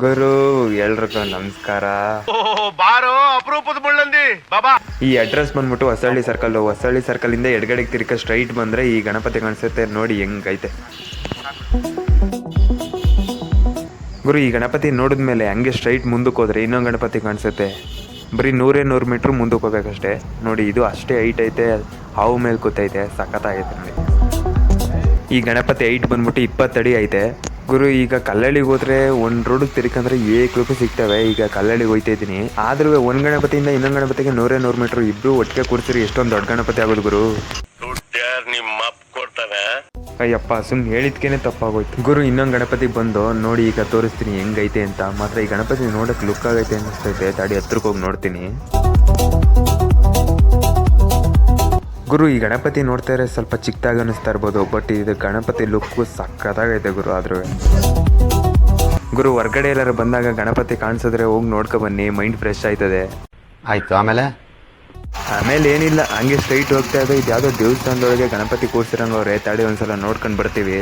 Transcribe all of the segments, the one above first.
ಗುರು ಎಲ್ರಿಗೂ ನಮಸ್ಕಾರ. ಬಾರೋ ಅಪರೂಪದ ಮುಳ್ಳಂದಿ ಬಾಬಾ. ಈ ಅಡ್ರೆಸ್ ಬಂದ್ಬಿಟ್ಟು ಹೊಸಳ್ಳಿ ಸರ್ಕಲ್ ಇಂದ ಎಡಗಡೆಗೆ ತಿರ್ಕ ಸ್ಟ್ರೈಟ್ ಬಂದ್ರೆ ಈ ಗಣಪತಿ ಕಾಣಿಸುತ್ತೆ ನೋಡಿ ಹೆಂಗೈತೆ ಗುರು. ಈ ಗಣಪತಿ ನೋಡಿದ್ಮೇಲೆ ಹಂಗೆ ಸ್ಟ್ರೈಟ್ ಮುಂದಕ್ಕೆ ಹೋದ್ರೆ ಇನ್ನೊಂದು ಗಣಪತಿ ಕಾಣಿಸುತ್ತೆ. ಬರೀ 100 ಮೀಟ್ರ್ ಮುಂದಕ್ಕೆ ಹೋಗ್ಬೇಕಷ್ಟೇ. ನೋಡಿ ಇದು ಅಷ್ಟೇ ಹೈಟ್ ಐತೆ, ಹಾವು ಮೇಲೆ ಕೂತೈತೆ, ಸಖತ್ತಾಗೈತೆ ನೋಡಿ. ಈ ಗಣಪತಿ ಹೈಟ್ ಬಂದ್ಬಿಟ್ಟು 20 ಅಡಿ ಐತೆ ಗುರು. ಈಗ ಕಲ್ಲಳ್ಳಿಗೆ ಹೋದ್ರೆ ಒಂದ್ ರೋಡ್ ತಿರ್ಕಂದ್ರೆ ಏಕ್ಲೂಪು ಸಿಗ್ತವೆ. ಈಗ ಕಲ್ಲಳ್ಳಿಗೆ ಹೋಯ್ತಾ ಇದ್ದೀನಿ. ಆದ್ರೂ ಒಂದ್ ಗಣಪತಿಯಿಂದ ಇನ್ನೊಂದು ಗಣಪತಿಗೆ 100 ಮೀಟ್ರ್ ಇಬ್ರು ಒಟ್ಟಿಗೆ ಕೂರ್ಸಿರಿ ಎಷ್ಟೊಂದು ದೊಡ್ಡ ಗಣಪತಿ ಆಗೋದು ಗುರು. ಅಯ್ಯಪ್ಪ ಸುಮ್ನೆ ಹೇಳಿದ್ಕೇನೆ ತಪ್ಪಾಗೋಯ್ತು ಗುರು. ಇನ್ನೊಂದು ಗಣಪತಿ ಬಂದು ನೋಡಿ ಈಗ ತೋರಿಸ್ತೀನಿ ಹೆಂಗೈತೆ ಅಂತ. ಮಾತ್ರ ಈ ಗಣಪತಿ ನೋಡಕ್ ಲುಕ್ ಆಗೈತೆ ಅನಿಸ್ತೈತೆ. ತಡಿ ಹತ್ರಕ್ಕೆ ಹೋಗಿ ನೋಡ್ತೀನಿ ಗುರು. ಈ ಗಣಪತಿ ನೋಡ್ತಾ ಇದ್ರೆ ಸ್ವಲ್ಪ ಚಿಕ್ಕದಾಗಿ ಅನಿಸ್ತಾ ಇರ್ಬೋದು, ಬಟ್ ಇದು ಗಣಪತಿ ಲುಕ್ ಸಕ್ಕತ್ತಾಗೈತೆ ಗುರು. ಆದ್ರೂ ಗುರು ಹೊರ್ಗಡೆ ಎಲ್ಲಾರು ಬಂದಾಗ ಗಣಪತಿ ಕಾಣಿಸಿದ್ರೆ ಹೋಗಿ ನೋಡ್ಕೊ ಬನ್ನಿ, ಮೈಂಡ್ ಫ್ರೆಶ್ ಆಯ್ತದೆ. ಆಯ್ತು. ಆಮೇಲೆ ಏನಿಲ್ಲ, ಹಂಗೆ ಸ್ಟ್ರೈಟ್ ಹೋಗ್ತಾ ಇದೆ. ಇದು ಯಾವುದೋ ದೇವಸ್ಥಾನದೊಳಗೆ ಗಣಪತಿ ಕೂರ್ಸಿರಂಗವ್ರೆ. ತಡಿ ಒಂದ್ಸಲ ನೋಡ್ಕೊಂಡು ಬರ್ತೀವಿ.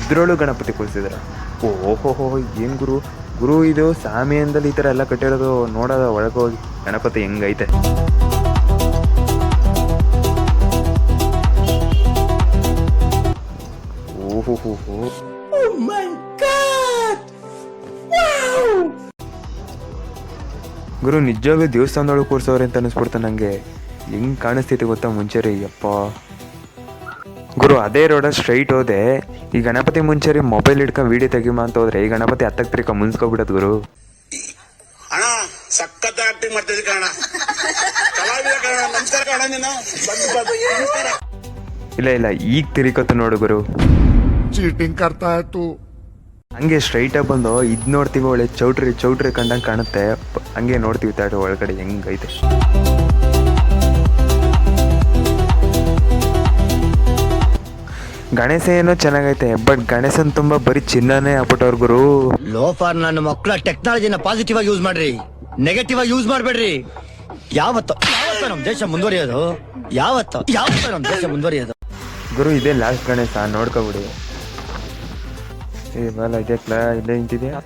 ಇದ್ರೊಳು ಗಣಪತಿ ಕೂರ್ಸಿದ್ರ. ಓಹೋ ಏನ್ ಗುರು. ಗುರು ಇದು ಸಾಮಿಯಂದಲ್ಲಿ ಈ ಥರ ಎಲ್ಲ ಕಟ್ಟಿರೋದು. ನೋಡೋದ ಒಳಗೆ ಹೋಗಿ ಗಣಪತಿ ಹೆಂಗೈತೆ. ಓಹೋ ಗುರು ನಿಜವಾಗ್ಲೂ ದೇವಸ್ಥಾನದೊಳಗೆ ಕೂರ್ಸೋರೆ ಅಂತ ಅನಿಸ್ಬಿಡ್ತ ನಂಗೆ. ಹೆಂಗ್ ಕಾಣಿಸ್ತೈತಿ ಗೊತ್ತಾ ಮುಂಚೆ ರೀ. ಯಪ್ಪ ಗುರು ಅದೇ ರೋಡ ಸ್ಟ್ರೈಟ್ ಹೋದೆ. ಈ ಗಣಪತಿ ಮುಂಚೆ ರೀ ಮೊಬೈಲ್ ಹಿಡ್ಕೊಂಡು ವಿಡಿಯೋ ತೆಗಿಮ ಅಂತ ಹೋದ್ರೆ ಈ ಗಣಪತಿ ಹತ್ತಕ್ಕೆ ತಿರ್ಕ ಮುನ್ಸ್ಕೊಬಿಡತ್ ಗುರು. ಇಲ್ಲ ಈಗ ತಿರ್ಕೋತ ನೋಡು ಗುರು. ಚೀಟಿಂಗ್ ಕರ್ತಾ ಇತ್ತು. ಹಂಗೆ ಸ್ಟ್ರೈಟ್ ಆಗಿ ಬಂದು ಇದ್ ನೋಡ್ತೀವಿ, ಒಳ್ಳೆ ಚೌಟ್ರಿ ಕಂಡಂಗೆ ಕಾಣುತ್ತೆ. ಹಂಗೆ ನೋಡ್ತೀವಿ ತಾಡು ಒಳಗಡೆ ಹೆಂಗೈತೆ. ಗಣೇಶ ಏನೋ ಚೆನ್ನಾಗೈತೆ, ಬಟ್ ಗಣೇಶನ್ ತುಂಬಾ ಬರೀ ಚಿನ್ನನೇ ಆಗ್ಬಿಟ್ಟವ್ರ ಗುರು. ಲೋಫಾರ್ ನನ್ನ ಮಕ್ಕಳ ಟೆಕ್ನಾಲಜಿನ ಪಾಸಿಟಿವ್ ಆಗಿ ಯೂಸ್ ಮಾಡ್ರಿ, ನೆಗೆಟಿವ್ ಆಗಿ ಯೂಸ್ ಮಾಡ್ಬೇಡ್ರಿ. ಯಾವತ್ತ ನಮ್ ದೇಶ ಮುಂದುವರಿಯೋದು, ಯಾವತ್ತ ನಮ್ ದೇಶ ಮುಂದುವರಿಯೋದು ಗುರು. ಇದೇ ಲಾಸ್ಟ್ ಗಣೇಶ, ನೋಡ್ಕೊಬಿಡಿ. ಇಲ್ಲೇ ನಿಂತಿದ್ಯಾ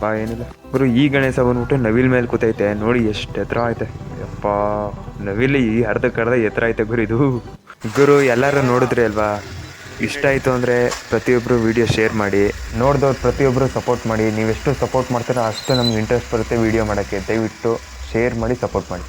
ಬಾ. ಏನಿಲ್ಲ ಗುರು. ಈ ಗಣೇಶ ಬಂದ್ಬಿಟ್ಟು ನವಿಲ್ ಮೇಲೆ ಕೂತೈತೆ. ನೋಡಿ ಎಷ್ಟು ಎತ್ತರ ಐತೆ. ಯಪ್ಪ ನವಿಲ್ ಈ ಅರ್ಧಕ್ಕರ್ಧ ಎತ್ತರ ಐತೆ ಗುರು ಇದು. ಗುರು ಎಲ್ಲರೂ ನೋಡಿದ್ರಿ ಅಲ್ವಾ. ಇಷ್ಟ ಆಯಿತು ಅಂದರೆ ಪ್ರತಿಯೊಬ್ಬರು ವಿಡಿಯೋ ಶೇರ್ ಮಾಡಿ. ನೋಡಿದವ್ರು ಪ್ರತಿಯೊಬ್ಬರು ಸಪೋರ್ಟ್ ಮಾಡಿ. ನೀವೆಷ್ಟು ಸಪೋರ್ಟ್ ಮಾಡ್ತೀರೋ ಅಷ್ಟು ನಮ್ಗೆ ಇಂಟ್ರೆಸ್ಟ್ ಬರುತ್ತೆ ವಿಡಿಯೋ ಮಾಡೋಕ್ಕೆ. ದಯವಿಟ್ಟು ಶೇರ್ ಮಾಡಿ, ಸಪೋರ್ಟ್ ಮಾಡಿ.